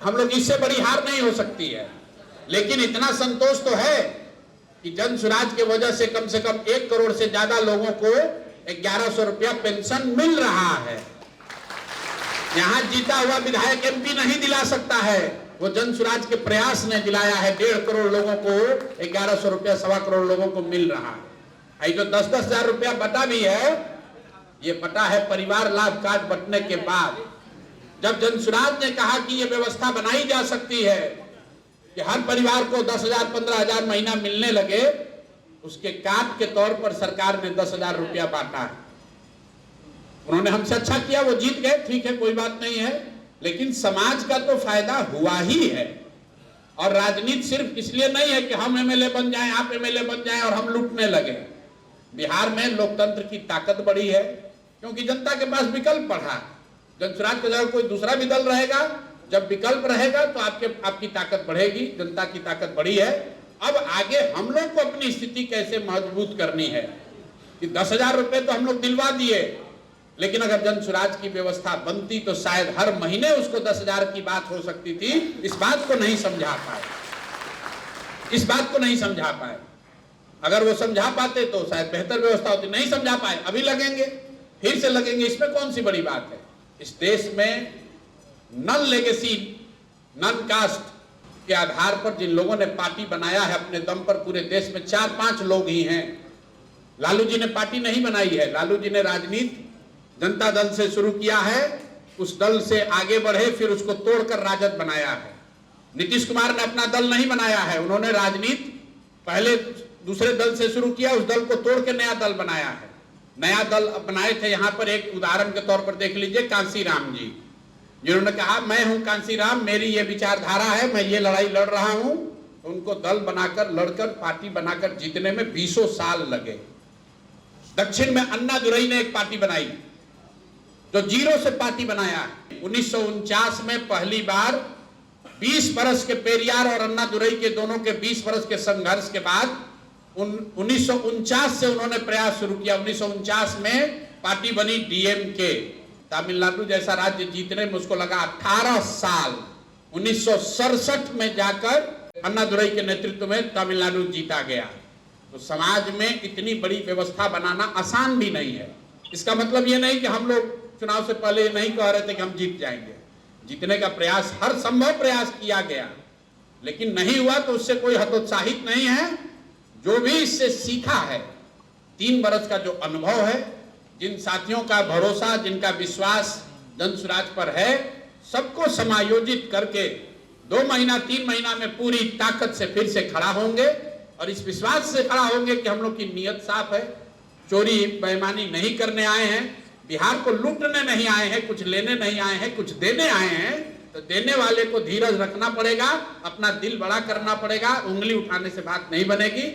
हम लोग इससे बड़ी हार नहीं हो सकती है। लेकिन इतना संतोष तो है कि जन सुराज के वजह से कम 1 करोड़ से ज्यादा लोगों को 1100 रुपया पेंशन मिल रहा है। यहां जीता हुआ विधायक एमपी नहीं दिला सकता है, वो जन सुराज के प्रयास ने दिलाया है। 1.5 करोड़ लोगों को 1100 रुपया 1.25 करोड़ लोगों को मिल रहा है। जो 10-10 हजार रुपया बटा भी है, ये बटा है परिवार लाभ कार्ड बटने के बाद। जब जन सुराज ने कहा कि ये व्यवस्था बनाई जा सकती है कि हर परिवार को 10,000 15,000 महीना मिलने लगे, उसके काट के तौर पर सरकार ने 10,000 रुपया बांटा है। उन्होंने हमसे अच्छा किया, वो जीत गए, ठीक है, कोई बात नहीं है, लेकिन समाज का तो फायदा हुआ ही है। और राजनीति सिर्फ इसलिए नहीं है कि हम एमएलए बन जाएं, आप एमएलए बन जाएं और हम लूटने लगे। बिहार में लोकतंत्र की ताकत बढ़ी है क्योंकि जनता के पास विकल्प बढ़ा। जनसुराज के जगह कोई दूसरा भी दल रहेगा, जब विकल्प रहेगा तो आपकी ताकत बढ़ेगी, जनता की ताकत बढ़ी है। अब आगे हम लोग को अपनी स्थिति कैसे मजबूत करनी है कि 10,000 रुपए तो हम लोग दिलवा दिए, लेकिन अगर जन सुराज की व्यवस्था बनती तो शायद हर महीने उसको 10,000 की बात हो सकती थी। इस बात को नहीं समझा पाए, इस बात को नहीं समझा पाए। अगर वो समझा पाते तो शायद बेहतर व्यवस्था होती। नहीं समझा पाए, अभी लगेंगे, फिर से लगेंगे, इसमें कौन सी बड़ी बात है। इस देश में नन लेगेसी नन कास्ट के आधार पर जिन लोगों ने पार्टी बनाया है अपने दम पर, पूरे देश में 4-5 लोग ही हैं। लालू जी ने पार्टी नहीं बनाई है, लालू जी ने राजनीति जनता दल से शुरू किया है, उस दल से आगे बढ़े, फिर उसको तोड़कर राजद बनाया है। नीतीश कुमार ने अपना दल नहीं बनाया है, उन्होंने राजनीति पहले दूसरे दल से शुरू किया, उस दल को तोड़ के नया दल बनाया है। नया दल बनाए थे, यहां पर एक उदाहरण के तौर पर देख लीजिए, कांसीराम जी, जिन्होंने कहा मैं हूं कांसीराम, मेरी ये विचारधारा है, मैं ये लड़ाई लड़ रहा हूं। तो उनको दल बनाकर, लड़कर, पार्टी बनाकर जीतने में 20 साल लगे। दक्षिण में अन्ना दुरई ने एक पार्टी बनाई, जो जीरो से पार्टी बनाया है। 1949 में पहली बार 20 बरस के पेरियार और अन्ना दुरई के दोनों के 20 बरस के संघर्ष के बाद 1949 से उन्होंने प्रयास शुरू किया। 1949 में पार्टी बनी डीएमके। तमिलनाडु जैसा राज्य जीतने में उसको लगा 18 साल। 1967 में जाकर अन्ना दुरई के नेतृत्व में तमिलनाडु जीता गया। तो समाज में इतनी बड़ी व्यवस्था बनाना आसान भी नहीं है। इसका मतलब ये नहीं कि हम लोग चुनाव से पहले नहीं कह रहे थे कि हम जीत जाएंगे। जीतने का प्रयास, हर संभव प्रयास किया गया, लेकिन नहीं हुआ, तो उससे कोई हतोत्साहित नहीं है। जो भी इससे सीखा है, 3 बरस का जो अनुभव है, जिन साथियों का भरोसा, जिनका विश्वास जन सुराज पर है, सबको समायोजित करके 2 महीना 3 महीना में पूरी ताकत से फिर से खड़ा होंगे और इस विश्वास से खड़ा होंगे कि हम लोग की नीयत साफ है, चोरी बेईमानी नहीं करने आए हैं, बिहार को लूटने नहीं आए हैं, कुछ लेने नहीं आए हैं, कुछ देने आए हैं। तो देने वाले को धीरज रखना पड़ेगा, अपना दिल बड़ा करना पड़ेगा, उंगली उठाने से बात नहीं बनेगी।